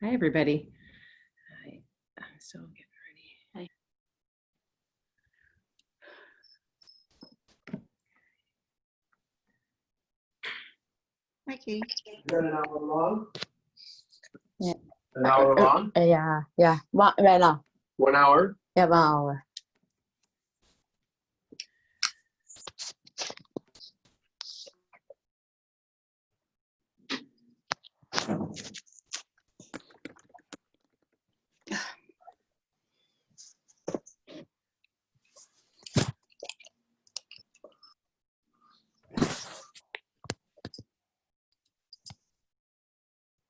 Hi, everybody. Hi. I'm still getting ready. Mikey. Is that an hour long? Yeah. An hour long? Yeah. Vậy là 1 hour? yeah, 1 hour.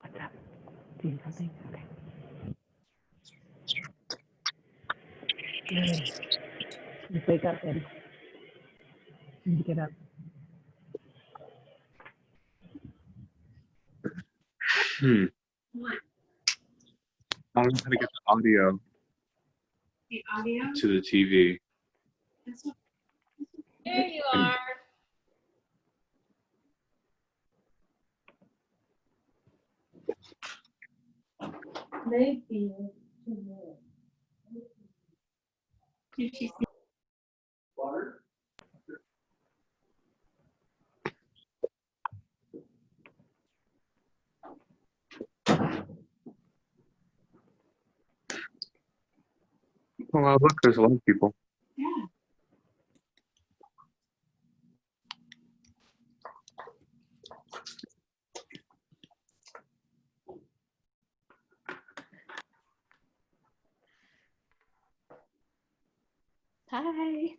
What's up? Doing something? Okay. Just wake up and get up. What? I don't know how to get the audio The audio? to the TV. There you are. Maybe. Did she see? Water? Oh, wow, look, there's a lot of people. Yeah. Hi.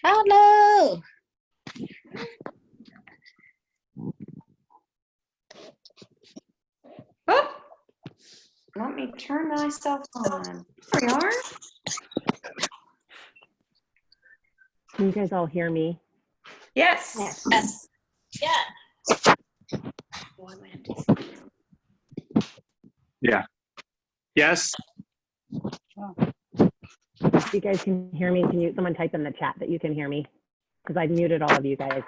Hello. Oh, let me turn myself on. There we are. Can you guys all hear me? Yes. Yes. Yeah. Oh, I landed. Yeah. Yes. If you guys can hear me, can you someone type in the chat that you can hear me? Because I've muted all of you guys.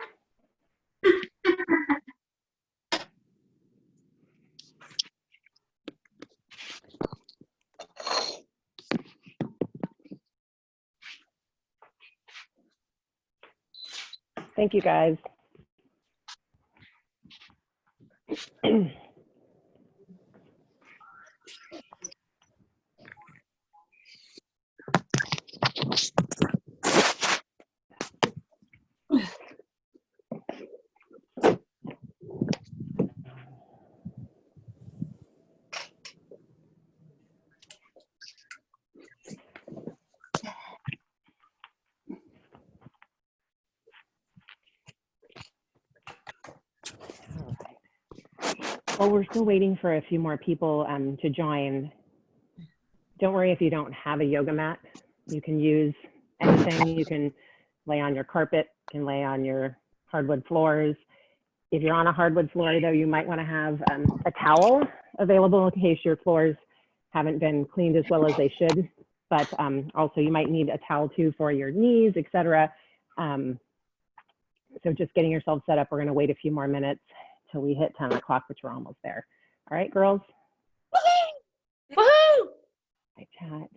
Thank you, guys. Well, we're still waiting for a few more people to join. Don't worry if you don't have a yoga mat. You can use anything. You can lay on your carpet, you can lay on your hardwood floors. If you're on a hardwood floor, though, you might want to have a towel available in case your floors haven't been cleaned as well as they should. But also, you might need a towel too for your knees, etc. So just getting yourself set up. We're going to wait a few more minutes till we hit 10 o'clock, which we're almost there. All right, girls? Woohoo! Hi, chat.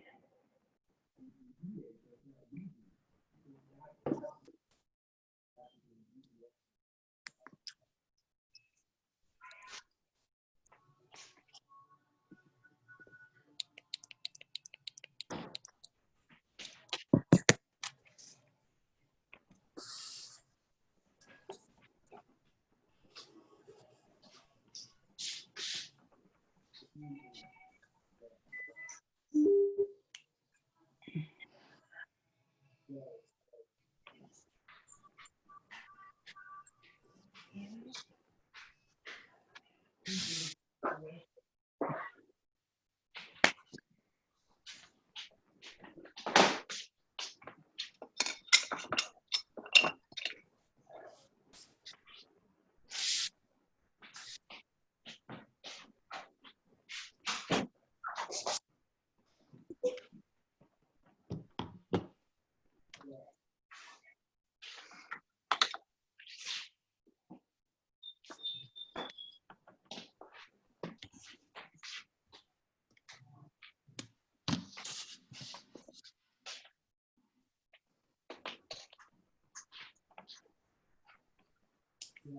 Oh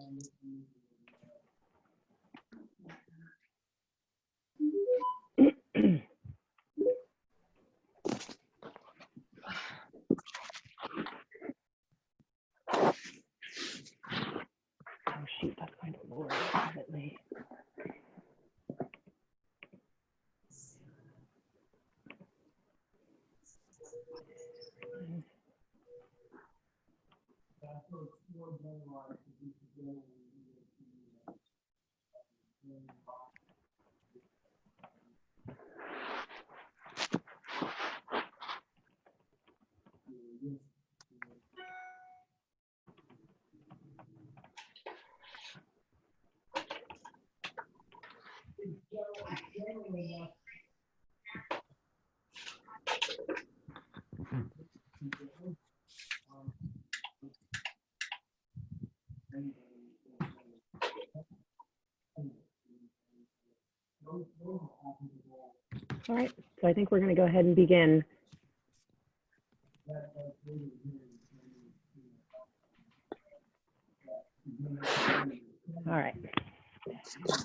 shoot, that's going to lower it slightly. All right, so I think we're going to go ahead and begin. All right.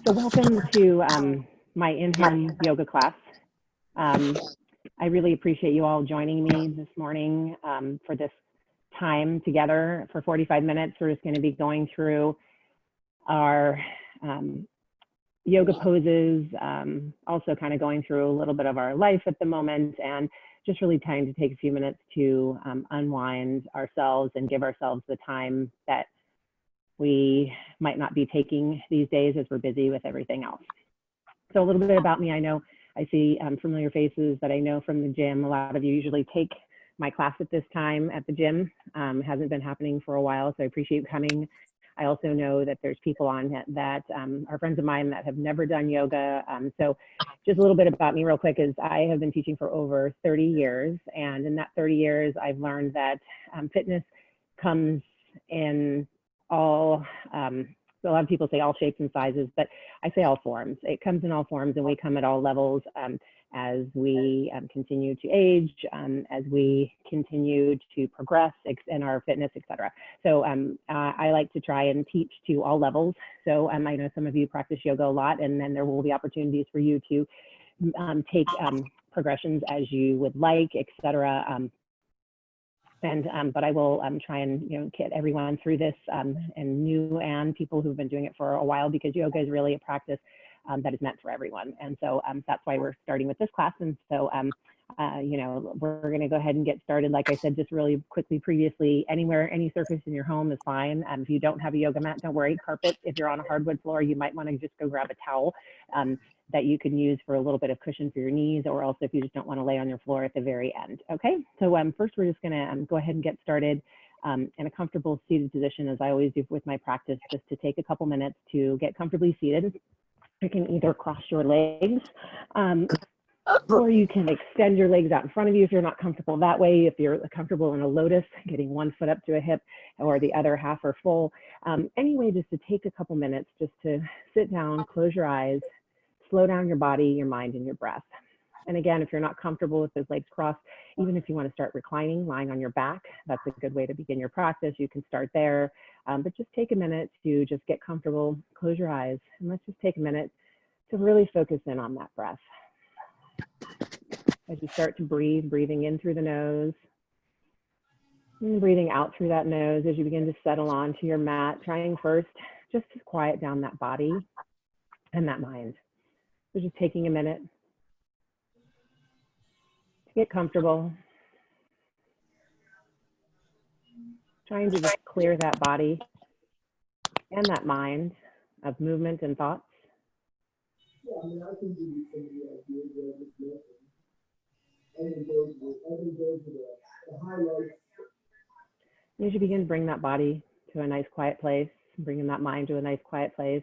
So welcome to my in-home yoga class. I really appreciate you all joining me this morning for this time together for 45 minutes. We're just going to be going through our yoga poses, also kind of going through a little bit of our life at the moment, and just really trying to take a few minutes to unwind ourselves and give ourselves the time that we might not be taking these days as we're busy with everything else. So a little bit about me. I know I see familiar faces that I know from the gym. A lot of you usually take my class at this time at the gym. Hasn't been happening for a while, so I appreciate you coming. I also know that there's people on that are friends of mine that have never done yoga. So just a little bit about me real quick is I have been teaching for over 30 years. And in that 30 years, I've learned that fitness comes in all, so a lot of people say all shapes and sizes, but I say all forms. It comes in all forms, and we come at all levels as we continue to age, as we continue to progress in our fitness, etc. So I like to try and teach to all levels. So I know some of you practice yoga a lot, and then there will be opportunities for you to take progressions as you would like, etc. But I will try and get everyone through this, and new and people who've been doing it for a while, because yoga is really a practice that is meant for everyone. And so that's why we're starting with this class. And so we're going to go ahead and get started. Like I said, just really quickly previously, anywhere, any surface in your home is fine. If you don't have a yoga mat, don't worry. Carpet, if you're on a hardwood floor, you might want to just go grab a towel that you can use for a little bit of cushion for your knees, or also if you just don't want to lay on your floor at the very end. Okay, so first we're just going to go ahead and get started in a comfortable seated position, as I always do with my practice, just to take a couple minutes to get comfortably seated. You can either cross your legs, or you can extend your legs out in front of you if you're not comfortable that way. If you're comfortable in a lotus, getting one foot up to a hip or the other half are full. Anyway, just to take a couple minutes just to sit down, close your eyes, slow down your body, your mind, and your breath. And again, if you're not comfortable with those legs crossed, even if you want to start reclining, lying on your back, that's a good way to begin your practice. You can start there, but just take a minute to just get comfortable, close your eyes, and let's just take a minute to really focus in on that breath. As you start to breathe, breathing in through the nose, and breathing out through that nose as you begin to settle onto your mat, trying first just to quiet down that body and that mind. So just taking a minute to get comfortable, trying to just clear that body and that mind of movement and thoughts. Yeah, I mean, I can give you some of the ideas that I just mentioned. I can go to the highlights. As you begin to bring that body to a nice quiet place, bringing that mind to a nice quiet place,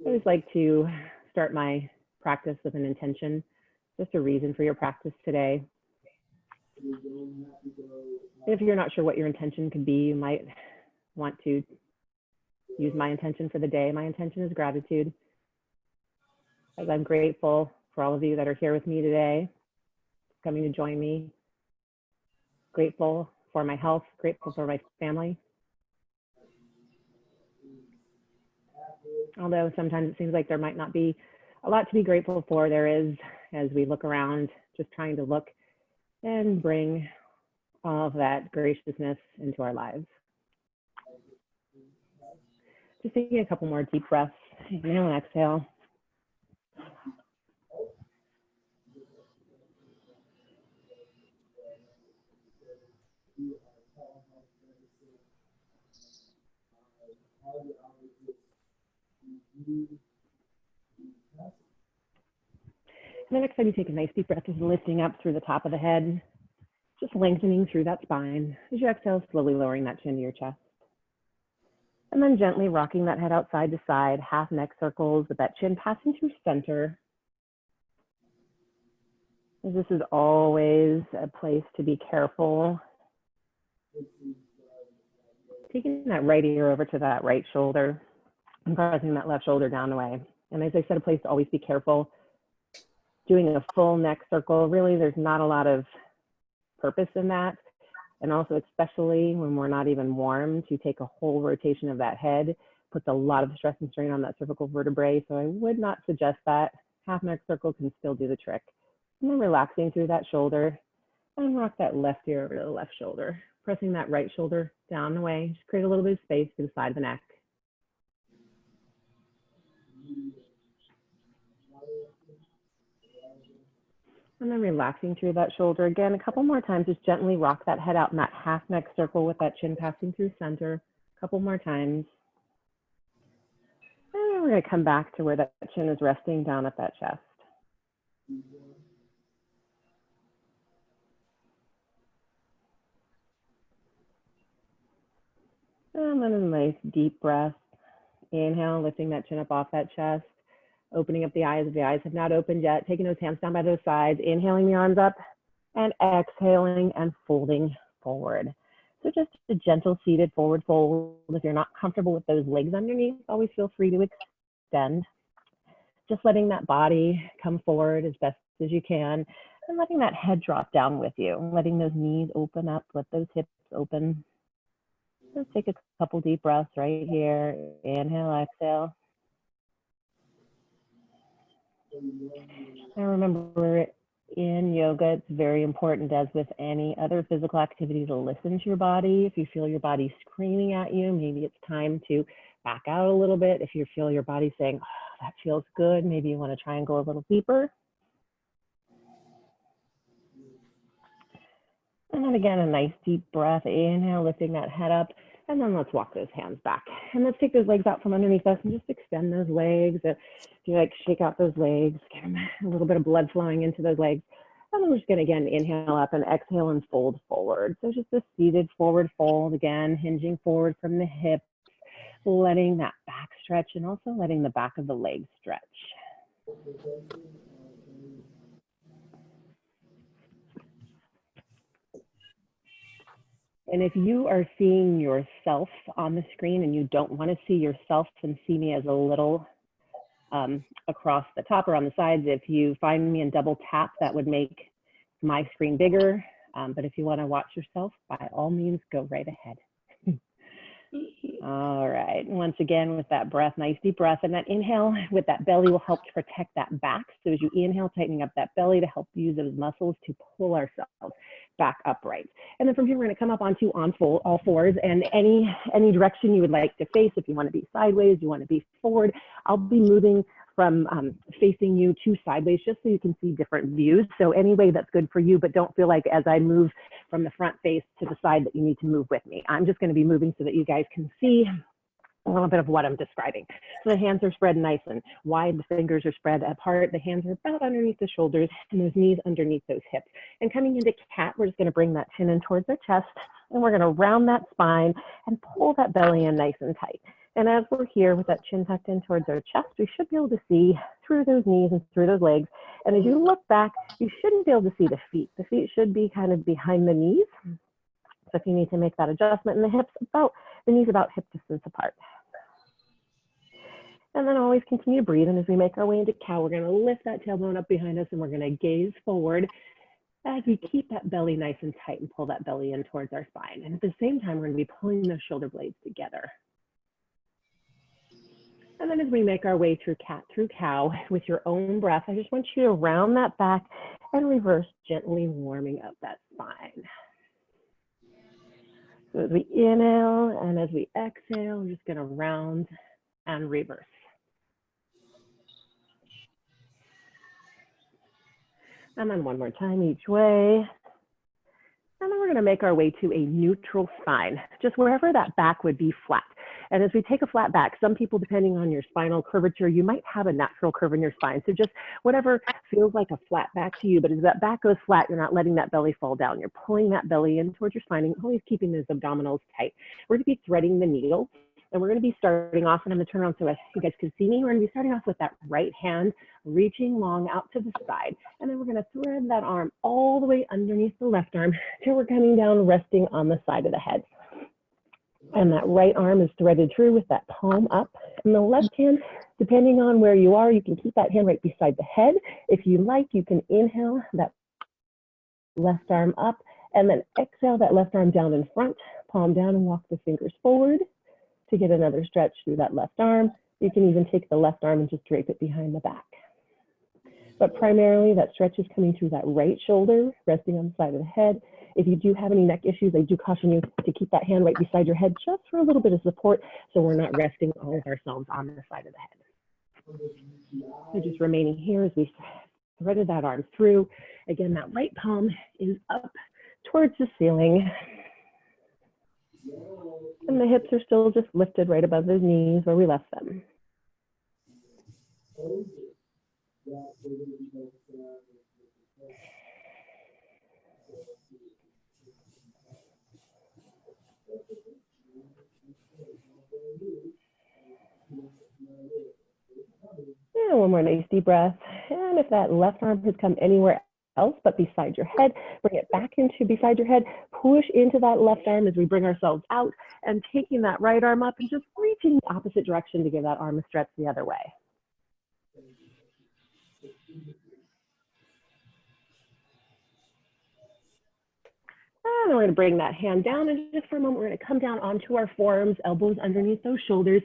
I always like to start my practice with an intention, just a reason for your practice today. If you're not sure what your intention could be, you might want to use my intention for the day. My intention is gratitude, as I'm grateful for all of you that are here with me today, coming to join me. Grateful for my health, grateful for my family. Although sometimes it seems like there might not be a lot to be grateful for, there is as we look around, just trying to look and bring all of that graciousness into our lives. Just taking a couple more deep breaths, inhale and exhale. And the next time you take a nice deep breath, is lifting up through the top of the head, just lengthening through that spine. As you exhale, slowly lowering that chin to your chest. And then gently rocking that head out side to side, half neck circles with that chin passing through center. As this is always a place to be careful. Taking that right ear over to that right shoulder and pressing that left shoulder down the way. And as I said, a place to always be careful. Doing a full neck circle, really there's not a lot of purpose in that. And also, especially when we're not even warm, to take a whole rotation of that head puts a lot of stress and strain on that cervical vertebrae. So I would not suggest that. Half neck circle can still do the trick. And then relaxing through that shoulder and rock that left ear over to the left shoulder. Pressing that right shoulder down the way. Just create a little bit of space to the side of the neck. And then relaxing through that shoulder again. A couple more times, just gently rock that head out in that half neck circle with that chin passing through center. A couple more times. And then we're going to come back to where that chin is resting down at that chest. And then a nice deep breath. Inhale, lifting that chin up off that chest. Opening up the eyes if the eyes have not opened yet. Taking those hands down by those sides. Inhaling the arms up and exhaling and folding forward. So just a gentle seated forward fold. If you're not comfortable with those legs underneath, always feel free to extend. Just letting that body come forward as best as you can and letting that head drop down with you. Letting those knees open up, let those hips open. Just take a couple deep breaths right here. Inhale, exhale. And remember, in yoga, it's very important, as with any other physical activity, to listen to your body. If you feel your body screaming at you, maybe it's time to back out a little bit. If you feel your body saying, oh, that feels good, maybe you want to try and go a little deeper. And then again, a nice deep breath. Inhale, lifting that head up. And then let's walk those hands back. And let's take those legs out from underneath us and just extend those legs. If you like, shake out those legs, get them a little bit of blood flowing into those legs. And then we're just going to, again, inhale up and exhale and fold forward. So just a seated forward fold, again, hinging forward from the hips, letting that back stretch and also letting the back of the leg stretch. And if you are seeing yourself on the screen and you don't want to see yourself and see me as a little across the top or on the sides, if you find me and double tap, that would make my screen bigger. But if you want to watch yourself, by all means, go right ahead. All right. Once again, with that breath, nice deep breath, and that inhale with that belly will help to protect that back. So as you inhale, tightening up that belly to help use those muscles to pull ourselves back upright. And then from here, we're going to come up onto all fours, and any direction you would like to face. If you want to be sideways, you want to be forward, I'll be moving from facing you to sideways just so you can see different views. So any way that's good for you, but don't feel like as I move from the front face to the side that you need to move with me. I'm just going to be moving so that you guys can see a little bit of what I'm describing. So the hands are spread nice and wide, the fingers are spread apart, the hands are about underneath the shoulders, and those knees underneath those hips. And coming into cat, we're just going to bring that chin in towards our chest, and we're going to round that spine and pull that belly in nice and tight. And as we're here with that chin tucked in towards our chest, we should be able to see through those knees and through those legs. And as you look back, you shouldn't be able to see the feet. The feet should be kind of behind the knees. So if you need to make that adjustment in the hips, the knees about hip distance apart. And then always continue to breathe. And as we make our way into cow, we're going to lift that tailbone up behind us and we're going to gaze forward as we keep that belly nice and tight and pull that belly in towards our spine. And at the same time, we're going to be pulling those shoulder blades together. And then as we make our way through cat through cow with your own breath, I just want you to round that back and reverse, gently warming up that spine. So as we inhale and as we exhale, we're just gonna round and reverse. And then one more time each way. And then we're gonna make our way to a neutral spine, just wherever that back would be flat. And as we take a flat back, some people, depending on your spinal curvature, you might have a natural curve in your spine. So just whatever feels like a flat back to you, but as that back goes flat, you're not letting that belly fall down. You're pulling that belly in towards your spine and always keeping those abdominals tight. We're gonna be threading the needle, and we're gonna be starting off, and I'm gonna turn around so you guys can see me. We're gonna be starting off with that right hand, reaching long out to the side. And then we're gonna thread that arm all the way underneath the left arm till we're coming down, resting on the side of the head. And that right arm is threaded through with that palm up. And the left hand, depending on where you are, you can keep that hand right beside the head. If you like, you can inhale that left arm up and then exhale that left arm down in front, palm down and walk the fingers forward to get another stretch through that left arm. You can even take the left arm and just drape it behind the back. But primarily that stretch is coming through that right shoulder, resting on the side of the head. If you do have any neck issues, I do caution you to keep that hand right beside your head just for a little bit of support so we're not resting all of ourselves on the side of the head. So just remaining here as we threaded that arm through. Again, that right palm is up towards the ceiling. And the hips are still just lifted right above the knees where we left them. And one more nice deep breath. And if that left arm has come anywhere else but beside your head, bring it back into beside your head, push into that left arm as we bring ourselves out and taking that right arm up and just reaching the opposite direction to give that arm a stretch the other way. And we're going to bring that hand down, and just for a moment, we're going to come down onto our forearms, elbows underneath those shoulders.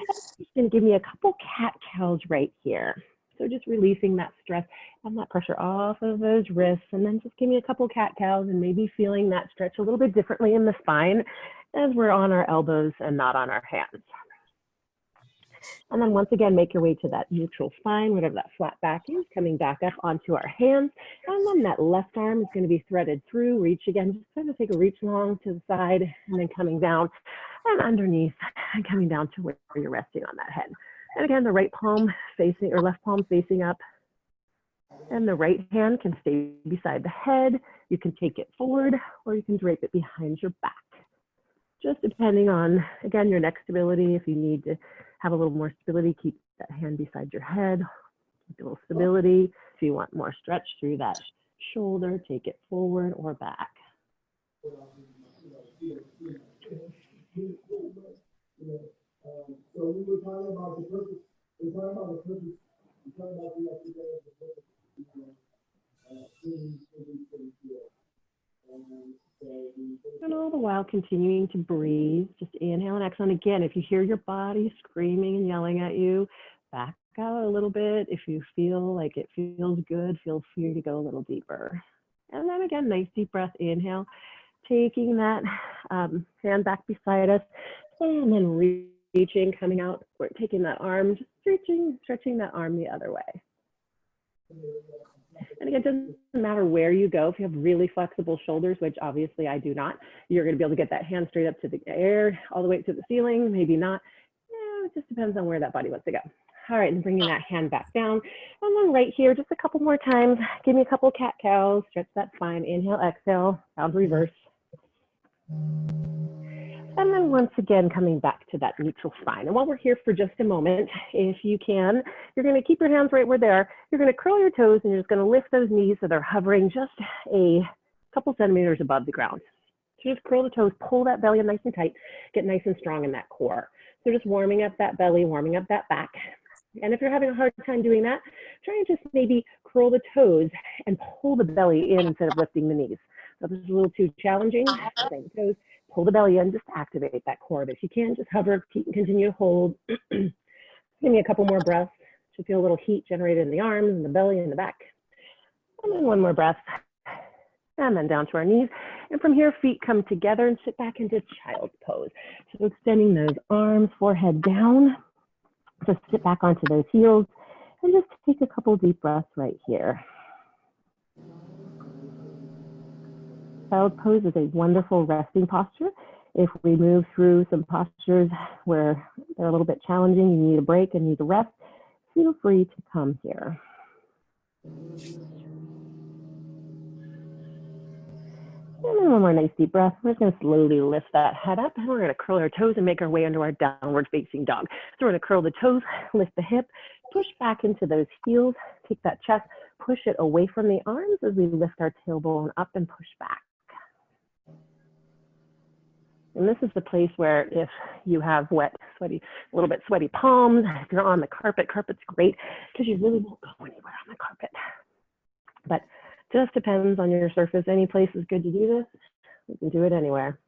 It's going to give me a couple cat-cows right here. So just releasing that stress and that pressure off of those wrists, and then just give me a couple cat-cows and maybe feeling that stretch a little bit differently in the spine as we're on our elbows and not on our hands. And then once again, make your way to that neutral spine, whatever that flat back is, coming back up onto our hands. And then that left arm is going to be threaded through, reach again, just kind of take a reach long to the side and then coming down and underneath and coming down to where you're resting on that head. And again, the right palm facing or left palm facing up. And the right hand can stay beside the head. You can take it forward or you can drape it behind your back. Just depending on, again, your neck stability. If you need to have a little more stability, keep that hand beside your head, keep a little stability. If you want more stretch through that shoulder, take it forward or back. So we were talking about the purpose, we're talking about the purpose, we're talking about the activity of the purpose, and all the while continuing to breathe, just inhale and exhale. And again, if you hear your body screaming and yelling at you, back out a little bit. If you feel like it feels good, feel free to go a little deeper. And then again, nice deep breath, inhale, taking that hand back beside us, and then reaching, coming out, we're taking that arm, just stretching that arm the other way. And again, it doesn't matter where you go. If you have really flexible shoulders, which obviously I do not, you're going to be able to get that hand straight up to the air, all the way to the ceiling, maybe not. Yeah, it just depends on where that body wants to go. All right, and bringing that hand back down. And then right here, just a couple more times, give me a couple cat-cows, stretch that spine, inhale, exhale, round reverse. And then once again, coming back to that neutral spine. And while we're here for just a moment, if you can, you're going to keep your hands right where they are. You're going to curl your toes and you're just going to lift those knees so they're hovering just a couple centimeters above the ground. So just curl the toes, pull that belly in nice and tight, get nice and strong in that core. So just warming up that belly, warming up that back. And if you're having a hard time doing that, try and just maybe curl the toes and pull the belly in instead of lifting the knees. So if this is a little too challenging, same toes. Pull the belly in, just activate that core. But if you can, just hover, continue to hold. Give me a couple more breaths to feel a little heat generated in the arms and the belly and the back. And then one more breath. And then down to our knees. And from here, feet come together and sit back into child's pose. So extending those arms, forehead down. Just sit back onto those heels and just take a couple deep breaths right here. Child pose is a wonderful resting posture. If we move through some postures where they're a little bit challenging, you need a break and need a rest, feel free to come here. And then one more nice deep breath. We're just going to slowly lift that head up, and we're going to curl our toes and make our way into our downward facing dog. So we're going to curl the toes, lift the hip, push back into those heels, take that chest, push it away from the arms as we lift our tailbone up and push back. And this is the place where if you have wet, sweaty, a little bit sweaty palms, if you're on the carpet, carpet's great because you really won't go anywhere on the carpet. But just depends on your surface. Any place is good to do this. You can do it anywhere.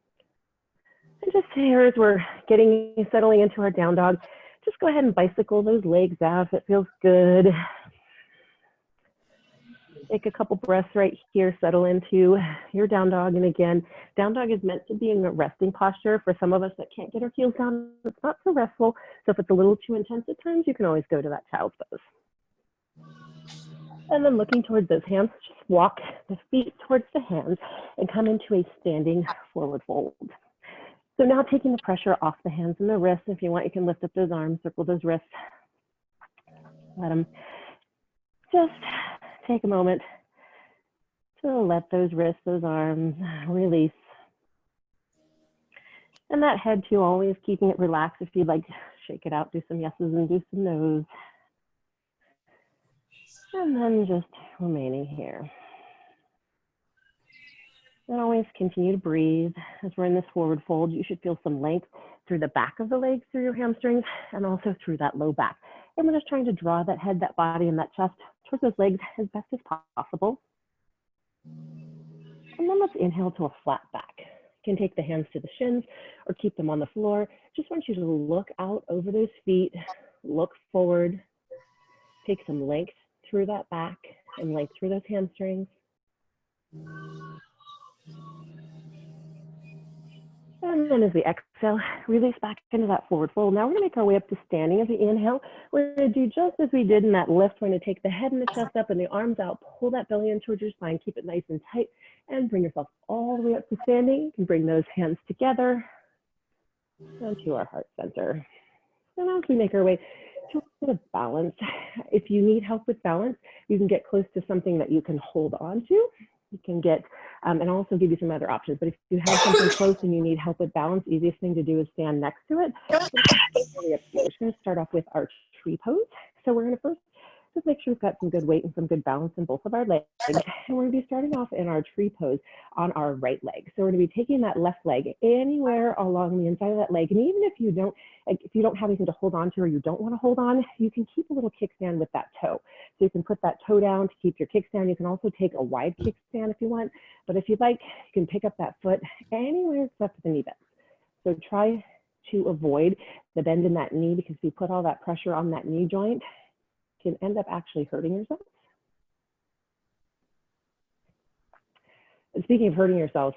And just here as we're settling into our down dog, just go ahead and bicycle those legs out if it feels good. Take a couple breaths right here, settle into your down dog. And again, down dog is meant to be in a resting posture. For some of us that can't get our heels down, it's not so restful. So if it's a little too intense at times, you can always go to that child's pose. And then looking towards those hands, just walk the feet towards the hands and come into a standing forward fold. So now taking the pressure off the hands and the wrists. If you want, you can lift up those arms, circle those wrists. Let them just take a moment to let those wrists, those arms release. And that head too, always keeping it relaxed. If you'd like to shake it out, do some yeses and do some nos. And then just remaining here. And always continue to breathe. As we're in this forward fold, you should feel some length through the back of the legs, through your hamstrings, and also through that low back. And we're just trying to draw that head, that body, and that chest towards those legs as best as possible. And then let's inhale to a flat back. You can take the hands to the shins or keep them on the floor. Just want you to look out over those feet, look forward, take some length through that back and length through those hamstrings. And then as we exhale, release back into that forward fold. Now we're gonna make our way up to standing. As we inhale, we're gonna do just as we did in that lift. We're gonna take the head and the chest up and the arms out, pull that belly in towards your spine, keep it nice and tight, and bring yourself all the way up to standing. You can bring those hands together and to our heart center. And now as we make our way to a bit of balance. If you need help with balance, you can get close to something that you can hold on to. You can get, and I'll also give you some other options, but if you have something close and you need help with balance, easiest thing to do is stand next to it. We're just gonna start off with our tree pose. So we're gonna first just make sure we've got some good weight and some good balance in both of our legs. And we're gonna be starting off in our tree pose on our right leg. So we're gonna be taking that left leg anywhere along the inside of that leg. And even if you don't have anything to hold on to or you don't wanna hold on, you can keep a little kickstand with that toe. So you can put that toe down to keep your kickstand. You can also take a wide kickstand if you want. But if you'd like, you can pick up that foot anywhere except the knee bend. So try to avoid the bend in that knee, because if you put all that pressure on that knee joint, can end up actually hurting yourself. And speaking of hurting yourself,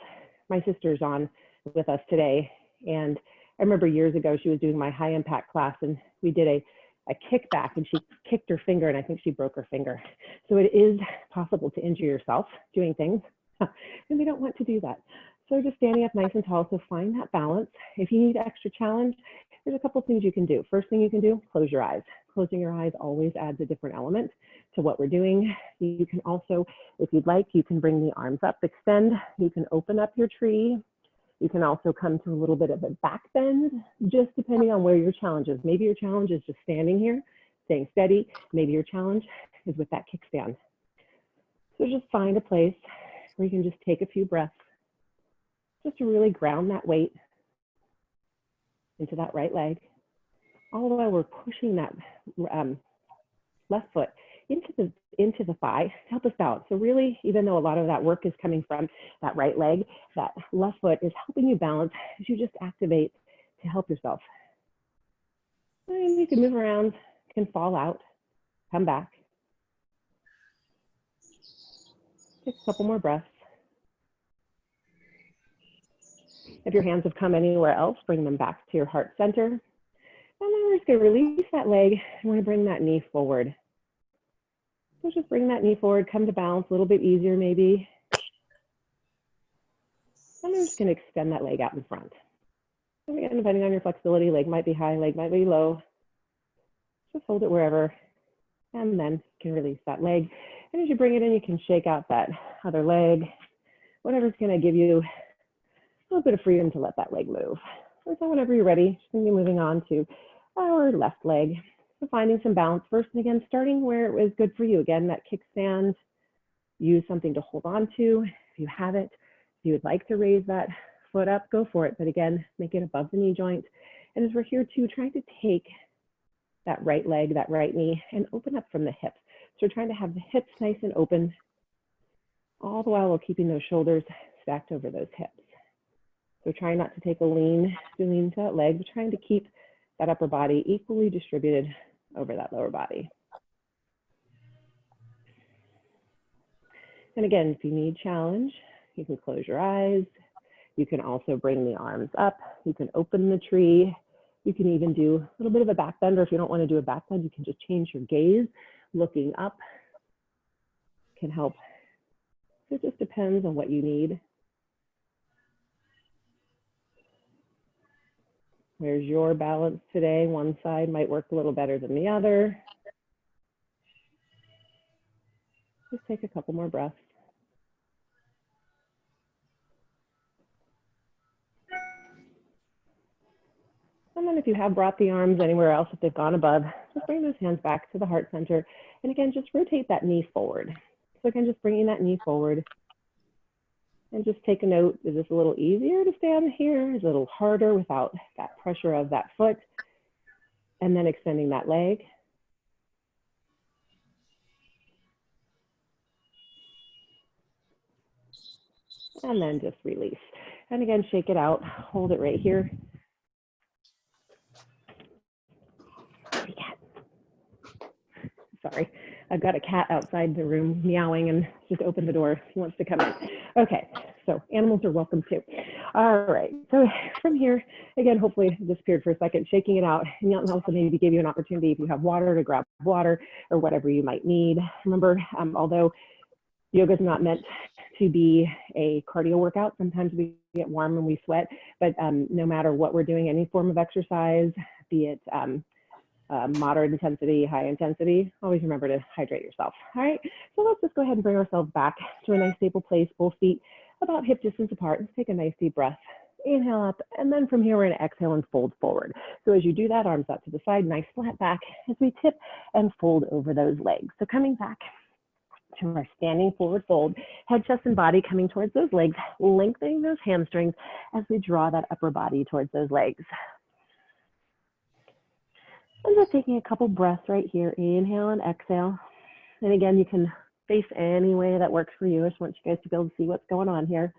my sister's on with us today. And I remember years ago, she was doing my high impact class and we did a kickback and she kicked her finger and I think she broke her finger. So it is possible to injure yourself doing things and we don't want to do that. So just standing up nice and tall, so find that balance. If you need extra challenge, there's a couple things you can do. First thing you can do, close your eyes. Closing your eyes always adds a different element to what we're doing. You can also, if you'd like, you can bring the arms up, extend. You can open up your tree. You can also come to a little bit of a back bend, just depending on where your challenge is. Maybe your challenge is just standing here, staying steady. Maybe your challenge is with that kickstand. So just find a place where you can just take a few breaths, just to really ground that weight into that right leg. All the while we're pushing that left foot into the thigh to help us balance. So really, even though a lot of that work is coming from that right leg, that left foot is helping you balance as you just activate to help yourself. And you can move around, can fall out, come back. Take a couple more breaths. If your hands have come anywhere else, bring them back to your heart center. And then we're just going to release that leg and we're going to bring that knee forward. So just bring that knee forward, come to balance a little bit easier maybe. And I'm just going to extend that leg out in front. And again, depending on your flexibility, leg might be high, leg might be low. Just hold it wherever. And then you can release that leg. And as you bring it in, you can shake out that other leg, whatever's going to give you a little bit of freedom to let that leg move. So whenever you're ready, just going to be moving on to our left leg. So finding some balance first, and again, starting where it was good for you. Again, that kickstand, use something to hold on to. If you have it, if you would like to raise that foot up, go for it. But again, make it above the knee joint. And as we're here too, trying to take that right leg, that right knee, and open up from the hips. So we're trying to have the hips nice and open, all the while keeping those shoulders stacked over those hips. So trying not to take a lean to that leg, but trying to keep that upper body equally distributed over that lower body. And again, if you need challenge, you can close your eyes. You can also bring the arms up. You can open the tree. You can even do a little bit of a back bend, or if you don't want to do a back bend, you can just change your gaze. Looking up can help. So it just depends on what you need. Where's your balance today? One side might work a little better than the other. Just take a couple more breaths. And then if you have brought the arms anywhere else, if they've gone above, just bring those hands back to the heart center. And again, just rotate that knee forward. So again, just bringing that knee forward. And just take a note, is this a little easier to stand here? Is it a little harder without that pressure of that foot? And then extending that leg. And then just release. And again, shake it out, hold it right here. Sorry, I've got a cat outside the room meowing and just opened the door. He wants to come in. Okay, so animals are welcome too. All right, so from here, again, hopefully it disappeared for a second, shaking it out. And you'll also maybe give you an opportunity if you have water to grab water or whatever you might need. Remember, although yoga is not meant to be a cardio workout, sometimes we get warm and we sweat, but no matter what we're doing, any form of exercise, be it moderate intensity, high intensity, always remember to hydrate yourself. All right, so let's just go ahead and bring ourselves back to a nice stable place, both feet about hip distance apart. Let's take a nice deep breath. Inhale up, and then from here we're going to exhale and fold forward. So as you do that, arms out to the side, nice flat back as we tip and fold over those legs. So coming back to our standing forward fold, head, chest, and body coming towards those legs, lengthening those hamstrings as we draw that upper body towards those legs. And just taking a couple breaths right here, inhale and exhale. And again, you can face any way that works for you. I just want you guys to be able to see what's going on here.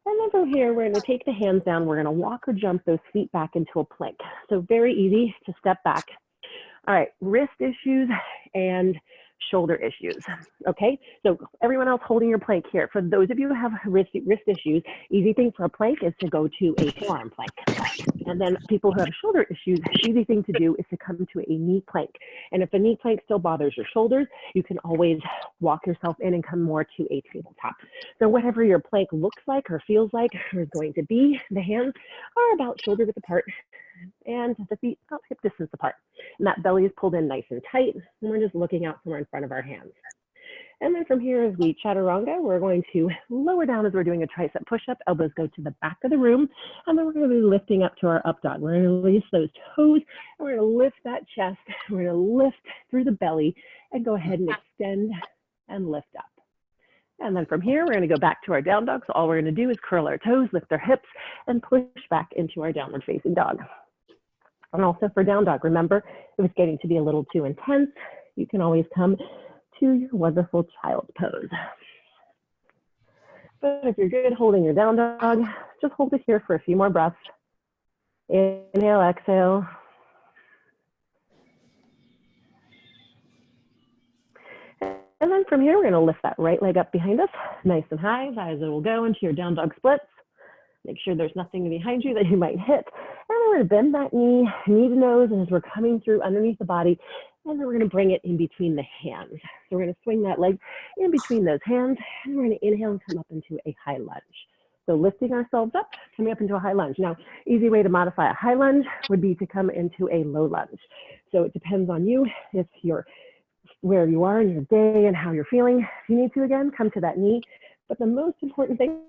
And then from here, we're going to take the hands down. We're going to walk or jump those feet back into a plank. So very easy to step back. All right, wrist issues and shoulder issues. Okay, so everyone else holding your plank here. For those of you who have wrist issues, easy thing for a plank is to go to a forearm plank. And then people who have shoulder issues, easy thing to do is to come to a knee plank. And if the knee plank still bothers your shoulders, you can always walk yourself in and come more to a tabletop. So whatever your plank looks like or feels like or is going to be, the hands are about shoulder width apart and the feet about hip distance apart. And that belly is pulled in nice and tight. And we're just looking out somewhere in front of our hands. And then from here, as we chaturanga, we're going to lower down as we're doing a tricep push-up. Elbows go to the back of the room. And then we're going to be lifting up to our up dog. We're going to release those toes. And we're going to lift that chest. We're going to lift through the belly and go ahead and extend and lift up. And then from here, we're going to go back to our down dog. So all we're going to do is curl our toes, lift our hips, and push back into our downward facing dog. And also for down dog, remember, if it's getting to be a little too intense, you can always come to your wonderful child's pose. But if you're good holding your down dog, just hold it here for a few more breaths. Inhale, exhale. And then from here, we're going to lift that right leg up behind us, nice and high, as it will go into your down dog splits. Make sure there's nothing behind you that you might hit. And we're going to bend that knee, knee to nose, as we're coming through underneath the body. And then we're going to bring it in between the hands. So we're going to swing that leg in between those hands, and we're going to inhale and come up into a high lunge. So lifting ourselves up, coming up into a high lunge. Now, easy way to modify a high lunge would be to come into a low lunge. So it depends on you, if you're where you are in your day and how you're feeling. If you need to, again, come to that knee. But the most important thing,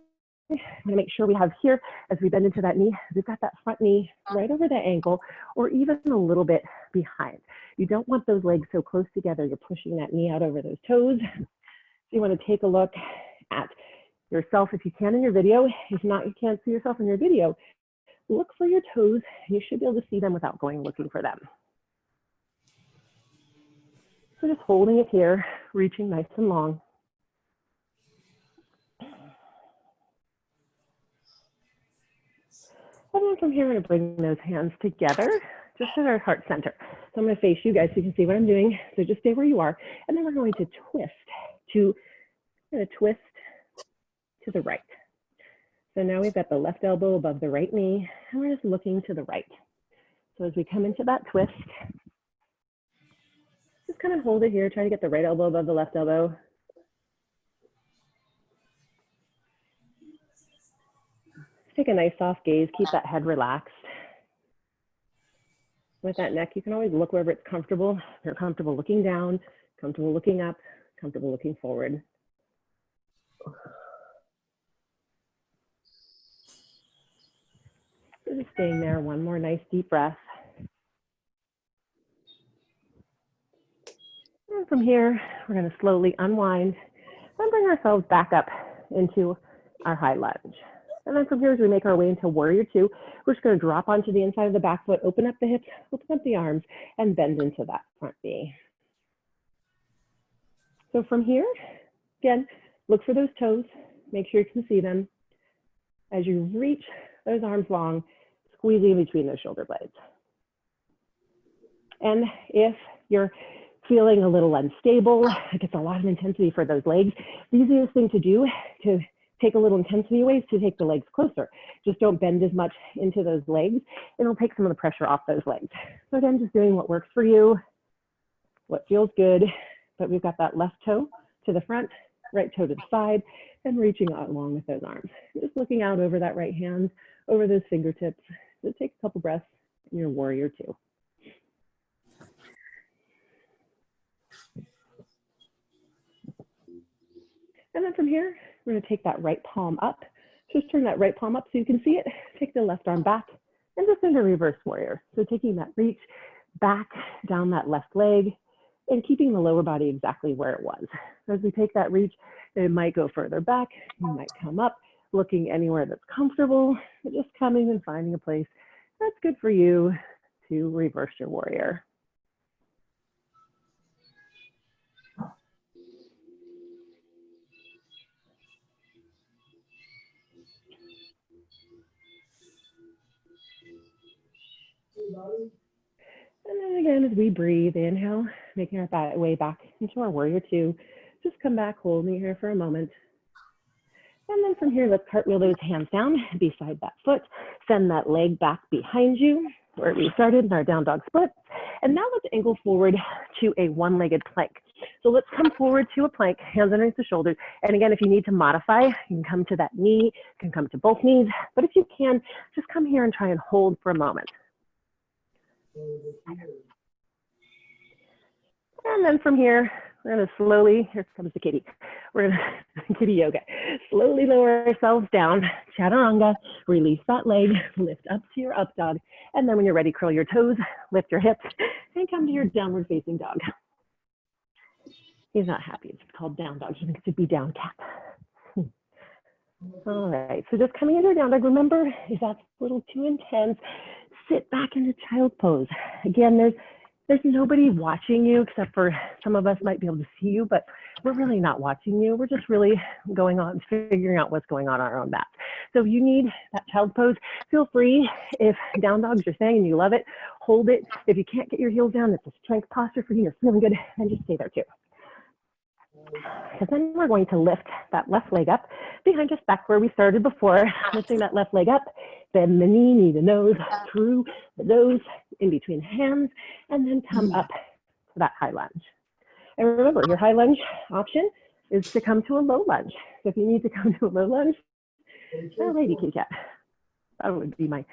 I'm gonna make sure we have here, as we bend into that knee, we've got that front knee right over the ankle, or even a little bit behind. You don't want those legs so close together. You're pushing that knee out over those toes. So you wanna take a look at yourself if you can in your video. If not, you can't see yourself in your video. Look for your toes. You should be able to see them without going looking for them. So just holding it here, reaching nice and long. And then from here, we're going to bring those hands together, just at our heart center. So I'm going to face you guys so you can see what I'm doing. So just stay where you are. And then we're going to twist to the right. So now we've got the left elbow above the right knee, and we're just looking to the right. So as we come into that twist, just kind of hold it here. Try to get the right elbow above the left elbow. Take a nice soft gaze, keep that head relaxed. With that neck, you can always look wherever it's comfortable. If you're comfortable looking down, comfortable looking up, comfortable looking forward. So just staying there, one more nice deep breath. And from here, we're going to slowly unwind and bring ourselves back up into our high lunge. And then from here, as we make our way into warrior two, we're just going to drop onto the inside of the back foot, open up the hips, open up the arms, and bend into that front knee. So from here, again, look for those toes, make sure you can see them. As you reach those arms long, squeezing in between those shoulder blades. And if you're feeling a little unstable, it gets a lot of intensity for those legs, the easiest thing to do to take a little intensity away is to take the legs closer. Just don't bend as much into those legs. It'll take some of the pressure off those legs. So again, just doing what works for you, what feels good. But we've got that left toe to the front, right toe to the side, and reaching out along with those arms. Just looking out over that right hand, over those fingertips. So take a couple breaths in your warrior two. And then from here, we're going to take that right palm up. Just turn that right palm up so you can see it. Take the left arm back and just into reverse warrior. So taking that reach back down that left leg and keeping the lower body exactly where it was. As we take that reach, it might go further back. You might come up, looking anywhere that's comfortable, but just coming and finding a place that's good for you to reverse your warrior. And then again, as we breathe, inhale, making our way back into our warrior two. Just come back, holding here for a moment. And then from here, let's cartwheel those hands down beside that foot. Send that leg back behind you, where we started in our down dog split. And now let's angle forward to a one-legged plank. So let's come forward to a plank, hands underneath the shoulders. And again, if you need to modify, you can come to that knee, you can come to both knees. But if you can, just come here and try and hold for a moment. And then from here, we're going to slowly, here comes the kitty. We're going to kitty yoga. Slowly lower ourselves down, chaturanga, release that leg, lift up to your up dog. And then when you're ready, curl your toes, lift your hips, and come to your downward facing dog. He's not happy. It's called down dog. He thinks it should be down cat. All right, so just coming into your down dog. Remember, if that's a little too intense, sit back into child pose. Again, there's nobody watching you except for some of us might be able to see you, but we're really not watching you. We're just really going on, figuring out what's going on our own mat. So if you need that child pose, feel free. If down dog's your thing and you love it, hold it. If you can't get your heels down, it's a strength posture for you, you're feeling good, and just stay there too. Because then we're going to lift that left leg up behind us, back where we started before. Lifting that left leg up, bend the knee to nose, through the nose, in between hands, and then come up to that high lunge. And remember, your high lunge option is to come to a low lunge. So if you need to come to a low lunge, oh, lady kitty cat. That would be my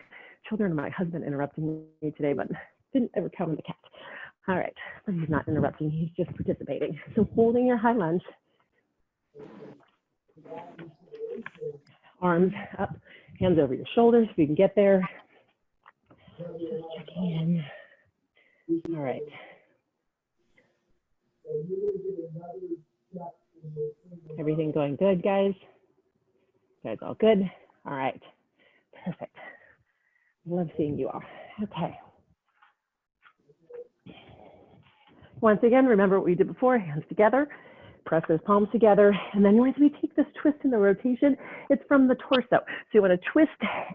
children and my husband interrupting me today, but didn't ever count on the cat. All right, but he's not interrupting, he's just participating. So holding your high lunge, arms up, hands over your shoulders if you can get there. Just checking in. All right. Everything going good, guys? Guys all good? All right, perfect. Love seeing you all. Okay. Once again, remember what we did before, hands together, press those palms together, and then as we take this twist in the rotation, it's from the torso. So you want to twist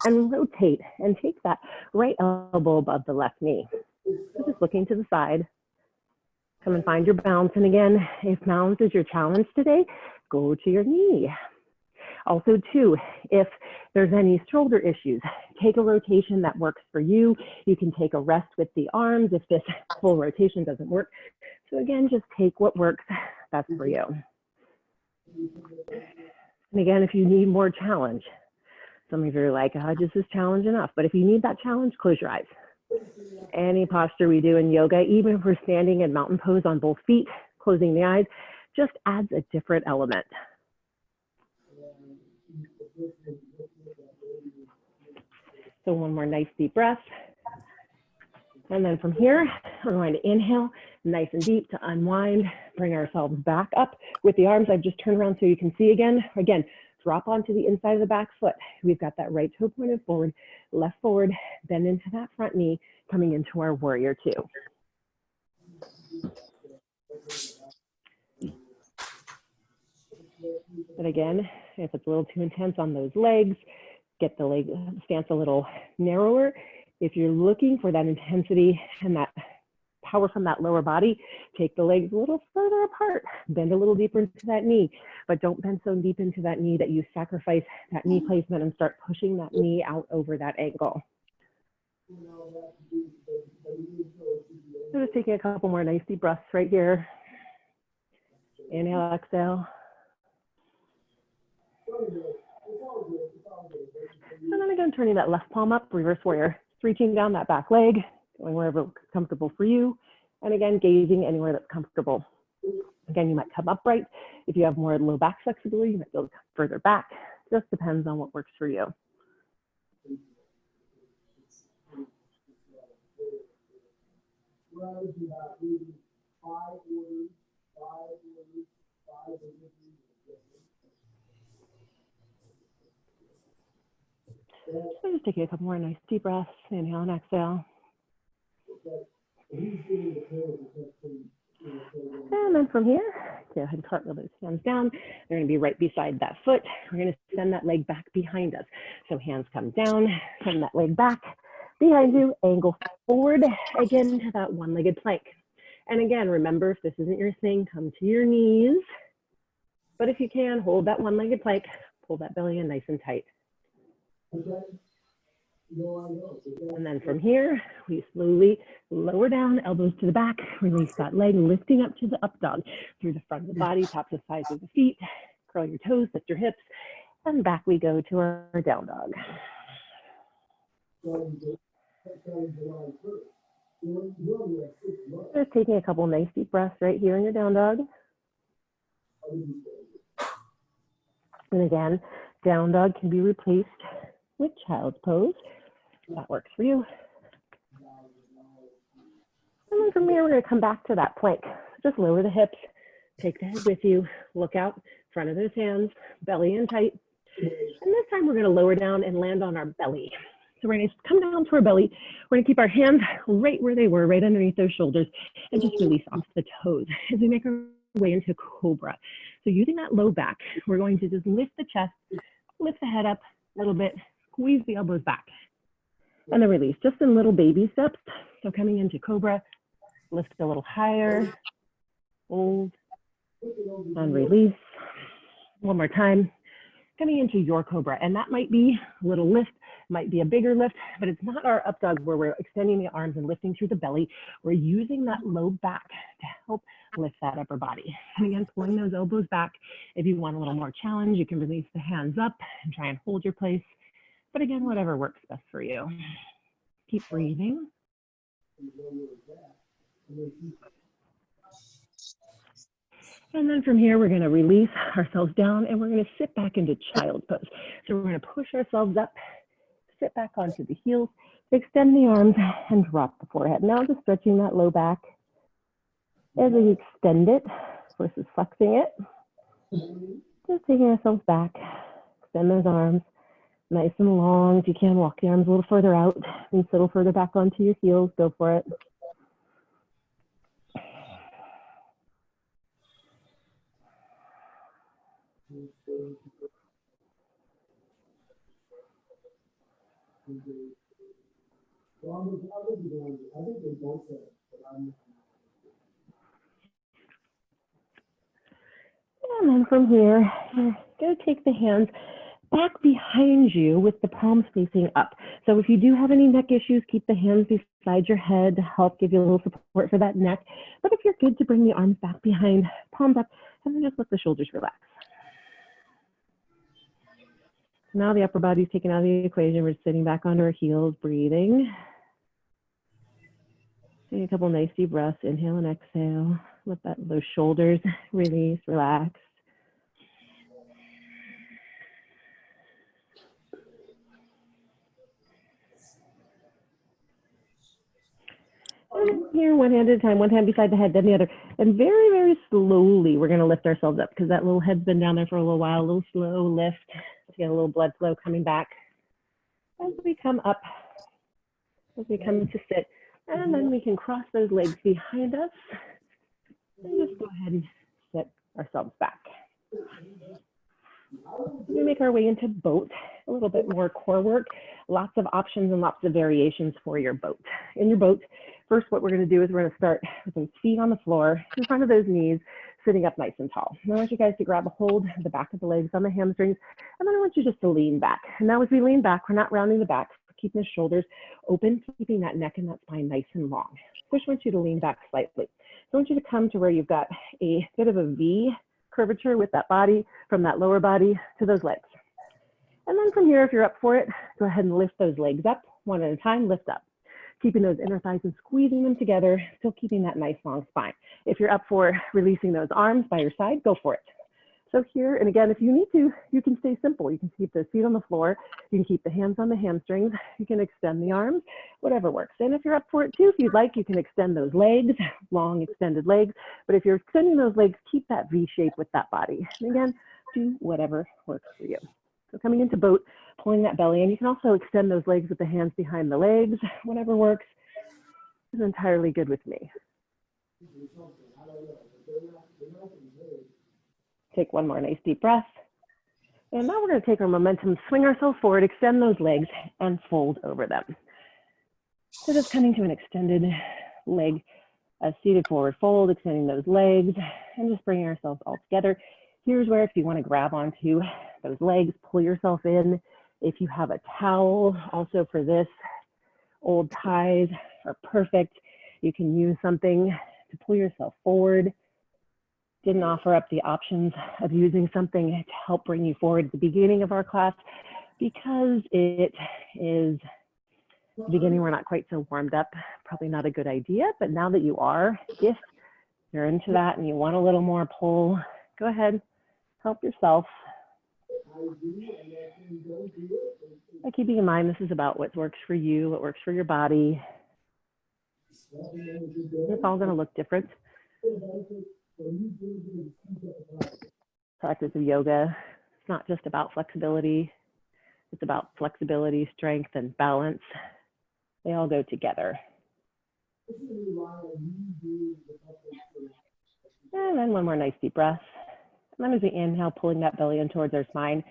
and rotate and take that right elbow above the left knee. So just looking to the side. Come and find your balance. And again, if balance is your challenge today, go to your knee. Also too, if there's any shoulder issues, take a rotation that works for you. You can take a rest with the arms if this full rotation doesn't work. So again, just take what works best for you. And again, if you need more challenge, some of you are like, oh, this is challenge enough. But if you need that challenge, close your eyes. Any posture we do in yoga, even if we're standing in mountain pose on both feet, closing the eyes, just adds a different element. So one more nice deep breath. And then from here, we're going to inhale nice and deep to unwind, bring ourselves back up with the arms. I've just turned around so you can see again. Again, drop onto the inside of the back foot. We've got that right toe pointed forward, left forward, bend into that front knee, coming into our warrior two. But again, if it's a little too intense on those legs, get the leg stance a little narrower. If you're looking for that intensity and that power from that lower body, take the legs a little further apart, bend a little deeper into that knee, but don't bend so deep into that knee that you sacrifice that knee placement and start pushing that knee out over that ankle. So just taking a couple more nice deep breaths right here. Inhale, exhale. And then again, turning that left palm up, reverse warrior. Reaching down that back leg, going wherever it's comfortable for you. And again, gazing anywhere that's comfortable. Again, you might come upright. If you have more low back flexibility, you might go further back. Just depends on what works for you. So just taking a couple more nice deep breaths. Inhale and exhale. And then from here, go ahead and cartwheel those hands down. They're going to be right beside that foot. We're going to send that leg back behind us. So hands come down, send that leg back behind you, angle forward again to that one-legged plank. And again, remember, if this isn't your thing, come to your knees. But if you can, hold that one-legged plank, pull that belly in nice and tight. And then from here, we slowly lower down, elbows to the back, release that leg, lifting up to the up dog through the front of the body, top to the sides of the feet, curl your toes, lift your hips, and back we go to our down dog. Just taking a couple nice deep breaths right here in your down dog. And again, down dog can be replaced with child's pose. That works for you. And then from here, we're going to come back to that plank. Just lower the hips, take the head with you, look out, front of those hands, belly in tight. And this time we're going to lower down and land on our belly. So we're going to come down to our belly. We're going to keep our hands right where they were, right underneath those shoulders, and just release off the toes as we make our way into cobra. So using that low back, we're going to just lift the chest, lift the head up a little bit, squeeze the elbows back, and then release, just in little baby steps. So coming into cobra, lift a little higher, hold, And release. One more time. Coming into your cobra, and that might be a little lift, might be a bigger lift, but it's not our up dog where we're extending the arms and lifting through the belly. We're using that low back to help lift that upper body. And again, pulling those elbows back. If you want a little more challenge, you can release the hands up and try and hold your place. But again, whatever works best for you. Keep breathing. And then from here, we're going to release ourselves down and we're going to sit back into child's pose. So we're going to push ourselves up, sit back onto the heels, extend the arms and drop the forehead. Now just stretching that low back as we extend it versus flexing it. Just taking ourselves back, extend those arms nice and long. If you can, walk the arms a little further out and sit a little further back onto your heels. Go for it. And then from here, you're going to take the hands back behind you with the palms facing up. So if you do have any neck issues, keep the hands beside your head to help give you a little support for that neck. But if you're good to bring the arms back behind, palms up, and then just let the shoulders relax. Now the upper body's taken out of the equation. We're sitting back onto our heels, breathing. Take a couple nice deep breaths, inhale and exhale. Let those shoulders release, relax. And here, one hand at a time, one hand beside the head, then the other. And very, very slowly, we're gonna lift ourselves up because that little head's been down there for a little while, a little slow lift. Let's get a little blood flow coming back. As we come up, as we come to sit, and then we can cross those legs behind us and just go ahead and sit ourselves back. We make our way into boat, a little bit more core work, lots of options and lots of variations for your boat. In your boat, first what we're going to do is we're going to start with those feet on the floor, in front of those knees, sitting up nice and tall. And I want you guys to grab a hold of the back of the legs on the hamstrings, and then I want you just to lean back. And now as we lean back, we're not rounding the back, we're keeping the shoulders open, keeping that neck and that spine nice and long. So I just want you to lean back slightly. So I want you to come to where you've got a bit of a V curvature with that body, from that lower body to those legs. And then from here, if you're up for it, go ahead and lift those legs up, one at a time, lift up. Keeping those inner thighs and squeezing them together, still keeping that nice long spine. If you're up for releasing those arms by your side, go for it. So here, and again, if you need to, you can stay simple. You can keep those feet on the floor. You can keep the hands on the hamstrings. You can extend the arms, whatever works. And if you're up for it too, if you'd like, you can extend those legs, long extended legs. But if you're extending those legs, keep that V shape with that body. And again, do whatever works for you. So coming into boat, pulling that belly in. You can also extend those legs with the hands behind the legs, whatever works is entirely good with me. Take one more nice deep breath. And now we're going to take our momentum, swing ourselves forward, extend those legs, and fold over them. So just coming to an extended leg, a seated forward fold, extending those legs, and just bringing ourselves all together. Here's where if you want to grab onto those legs, pull yourself in. If you have a towel, also for this, old ties are perfect. You can use something to pull yourself forward. Didn't offer up the options of using something to help bring you forward at the beginning of our class because it is the beginning, we're not quite so warmed up, probably not a good idea, but now that you are, if you're into that and you want a little more pull, go ahead, help yourself. By keeping in mind, this is about what works for you, what works for your body. It's all gonna look different. Practice of yoga, it's not just about flexibility, it's about flexibility, strength, and balance. They all go together. And then one more nice deep breath. And then as we inhale, pulling that belly in towards our spine,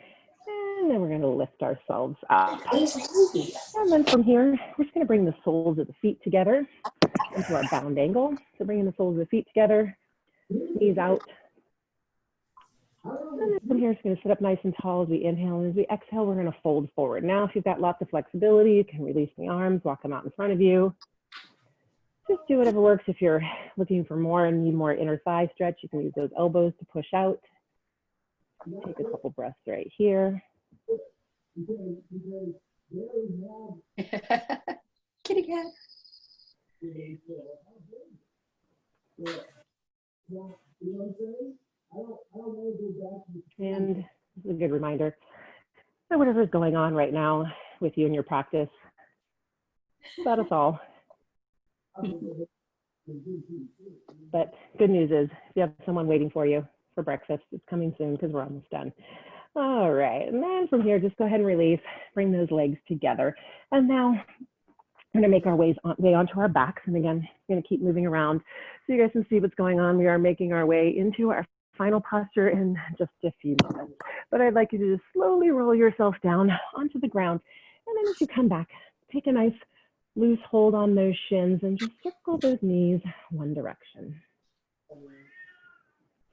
and then we're going to lift ourselves up. And then from here, we're just going to bring the soles of the feet together into our bound angle. So bringing the soles of the feet together, knees out, And then from here, it's going to sit up nice and tall as we inhale. And as we exhale, we're going to fold forward. Now, if you've got lots of flexibility, you can release the arms, walk them out in front of you. Just do whatever works. If you're looking for more and need more inner thigh stretch, you can use those elbows to push out. Take a couple breaths right here. Kitty cat. And this is a good reminder that whatever's going on right now with you and your practice, about us all. But good news is you have someone waiting for you for breakfast. It's coming soon because we're almost done. All right, and then from here, just go ahead and release. Bring those legs together. And now we're gonna make our way onto our backs. And again, we're gonna keep moving around so you guys can see what's going on. We are making our way into our final posture in just a few moments. But I'd like you to just slowly roll yourself down onto the ground. And then as you come back, take a nice loose hold on those shins and just circle those knees one direction.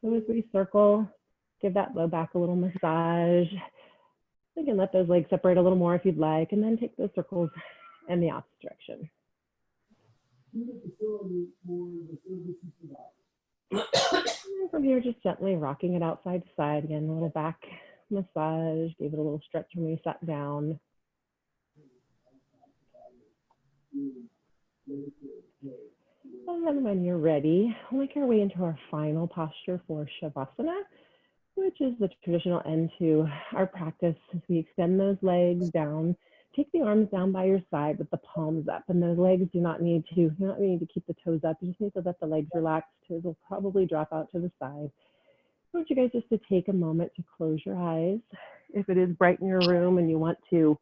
So as we circle, give that low back a little massage. You can let those legs separate a little more if you'd like, and then take those circles in the opposite direction. And from here, just gently rocking it outside to side. Again, a little back massage. Give it a little stretch when we sat down. And then when you're ready, we'll make our way into our final posture for Shavasana, which is the traditional end to our practice. As we extend those legs down, take the arms down by your side with the palms up, and those legs do not need to, you don't need to keep the toes up. You just need to let the legs relax. Toes will probably drop out to the side. I want you guys just to take a moment to close your eyes. If it is bright in your room and you want to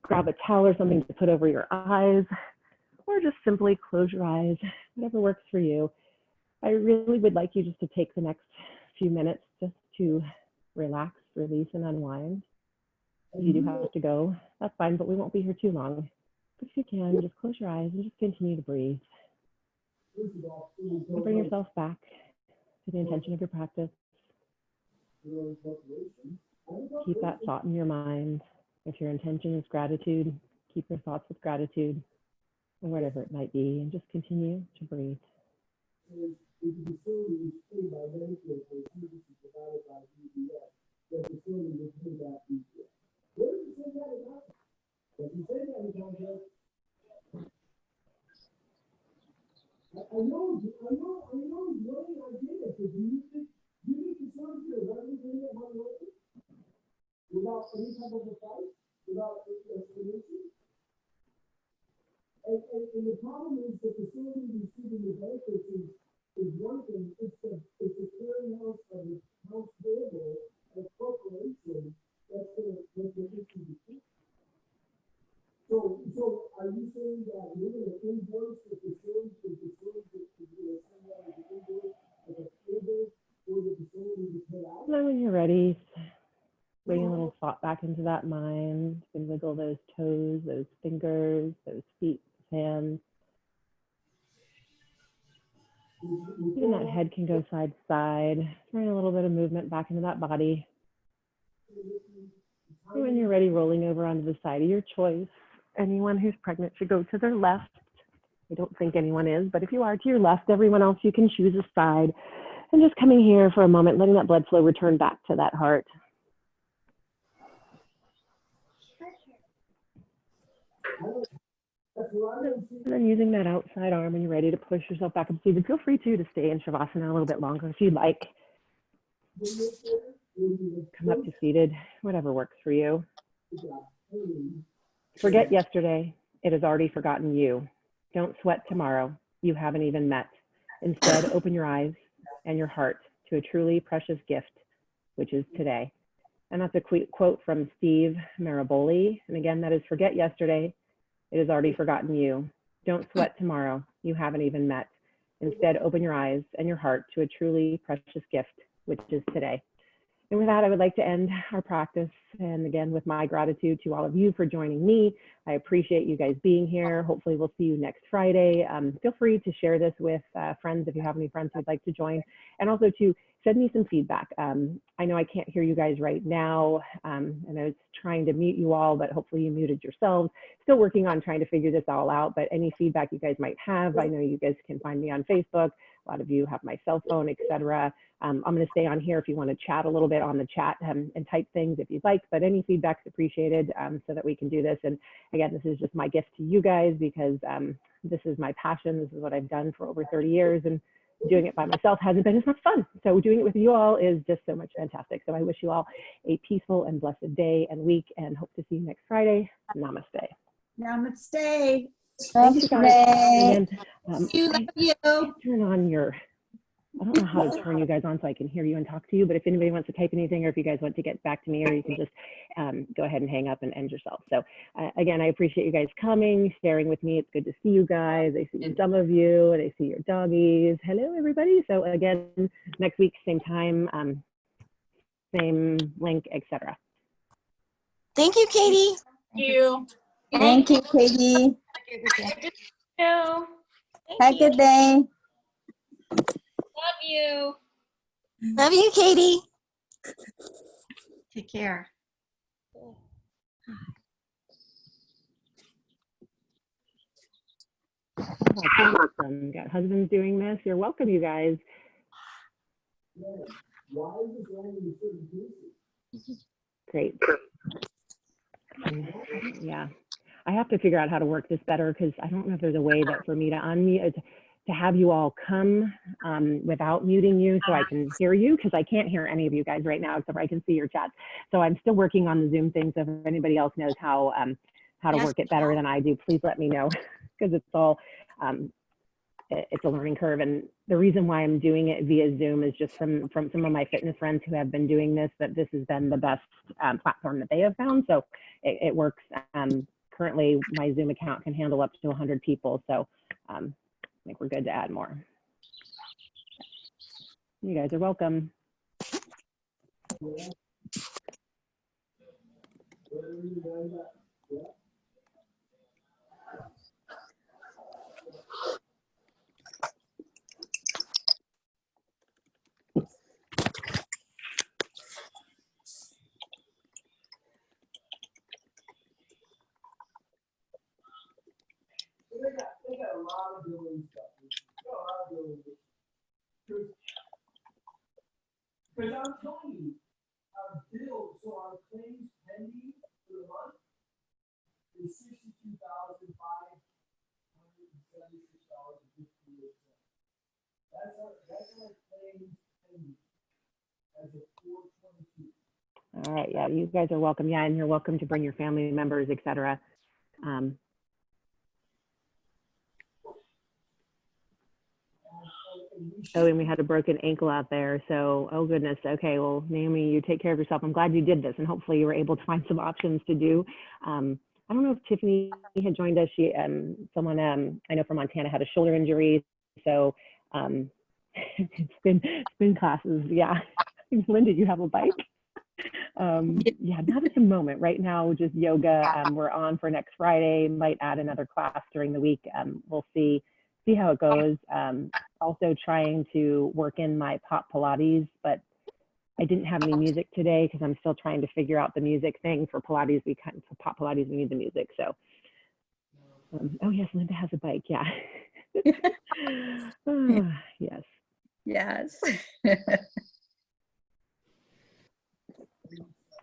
grab a towel or something to put over your eyes, or just simply close your eyes, whatever works for you. I really would like you just to take the next few minutes just to relax, release, and unwind. If you do have to go, that's fine, but we won't be here too long. But if you can, just close your eyes and just continue to breathe. And bring yourself back to the intention of your practice. Keep that thought in your mind. If your intention is gratitude, keep your thoughts with gratitude, or whatever it might be, and just continue to breathe. Without any type of advice, without explanation. And the problem is the facility receiving the benefits is one thing. It's a clearinghouse of the house payable and corporation that's going to make the issue decrease. So are you saying that you're going to invoice the facility to send out an invoice as a favor for the facility to pay out? Now when you're ready, bring a little thought back into that mind. You can wiggle those toes, those fingers, those feet, hands. Even that head can go side to side. Bring a little bit of movement back into that body. And when you're ready, rolling over onto the side of your choice. Anyone who's pregnant should go to their left. I don't think anyone is, but if you are to your left, everyone else, you can choose a side. And just coming here for a moment, letting that blood flow return back to that heart. And then using that outside arm when you're ready to push yourself back up seated, feel free to stay in Shavasana a little bit longer if you'd like. Come up to seated, whatever works for you. Forget yesterday, it has already forgotten you. Don't sweat tomorrow, you haven't even met. Instead, open your eyes and your heart to a truly precious gift, which is today. And that's a quote from Steve Maraboli. And again, that is forget yesterday, it has already forgotten you. Don't sweat tomorrow, you haven't even met. Instead, open your eyes and your heart to a truly precious gift, which is today. And with that, I would like to end our practice. And again, with my gratitude to all of you for joining me I appreciate you guys being here. Hopefully we'll see you next Friday. Feel free to share this with friends if you have any friends who'd like to join, and also to send me some feedback. I know I can't hear you guys right now, and I was trying to mute you all, but hopefully you muted yourselves. Still working on trying to figure this all out, but any feedback you guys might have, I know you guys can find me on Facebook. A lot of you have my cell phone, etc. I'm going to stay on here if you want to chat a little bit on the chat and type things if you'd like, but any feedback's appreciated so that we can do this. And again, this is just my gift to you guys because this is my passion. This is what I've done for over 30 years, and doing it by myself hasn't been as much fun. So doing it with you all is just so much fantastic. So I wish you all a peaceful and blessed day and week, and hope to see you next Friday. Namaste. Namaste. Thank you guys. And You, love you. turn on your, I don't know how to turn you guys on so I can hear you and talk to you, but if anybody wants to type anything, or if you guys want to get back to me, or you can just go ahead and hang up and end yourself. So again, I appreciate you guys coming, sharing with me. It's good to see you guys. I see some of you, and I see your doggies. Hello, everybody. So again, next week, same time, same link, etc. Thank you, Katie. Thank you. Thank you, Katie. No. Have a good day. Love you. Love you, Katie. Take care. Awesome. Got husbands doing this. You're welcome, you guys. Why is it only in certain cases? Great. Yeah, I have to figure out how to work this better, because I don't know if there's a way that for me to unmute, to have you all come without muting you so I can hear you, because I can't hear any of you guys right now except for I can see your chats. So I'm still working on the Zoom thing. So if anybody else knows how to work it better than I do, please let me know, because it's all it's a learning curve. And the reason why I'm doing it via Zoom is just from some of my fitness friends who have been doing this, that this has been the best platform that they have found. So it works. Currently, my Zoom account can handle up to 100 people. So I think we're good to add more. You guys are welcome. They got a lot of billing stuff. Got a lot of billing. Because I'm telling you, our bill, so our claims pending for the month is $62,576.58. That's our claims pending as of 4/22. All right. Yeah, you guys are welcome. Yeah, and you're welcome to bring your family members, etc. Oh, and we had a broken ankle out there. So, oh goodness. Okay, well, Naomi, you take care of yourself. I'm glad you did this, and hopefully you were able to find some options to do. I don't know if Tiffany had joined us. She, someone I know from Montana had a shoulder injury. So spin classes. Yeah. Linda, you have a bike? Yeah, not at the moment. Right now, just yoga. We're on for next Friday. Might add another class during the week. We'll see how it goes. Also trying to work in my pop Pilates, but I didn't have any music today because I'm still trying to figure out the music thing for Pilates. For pop Pilates, we need the music. So, oh yes, Linda has a bike. Yeah. Yes. Yes.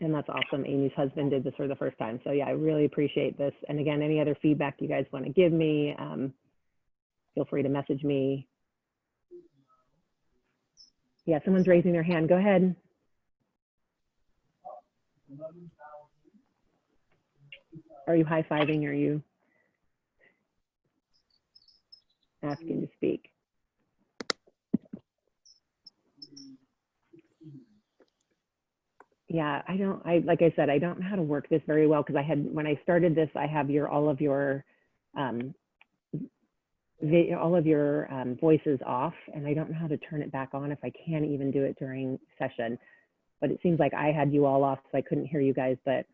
And that's awesome. Amy's husband did this for the first time. So yeah, I really appreciate this. And again, any other feedback you guys want to give me, feel free to message me. Yeah, someone's raising their hand. Go ahead. Are you high-fiving? Are you asking to speak? Yeah, like I said, I don't know how to work this very well, because when I started this, I have all of your voices off, and I don't know how to turn it back on, if I can even do it during session. But it seems like I had you all off, so I couldn't hear you guys. But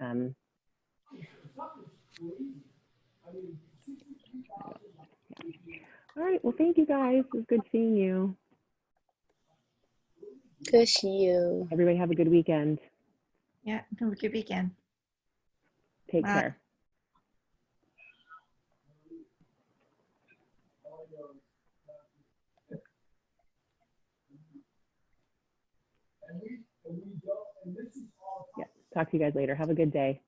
All right. Well, thank you guys. It was good seeing you. Good to see you. Everybody have a good weekend. Yeah, have a good weekend. Take Bye. care. Yeah. Talk to you guys later. Have a good day.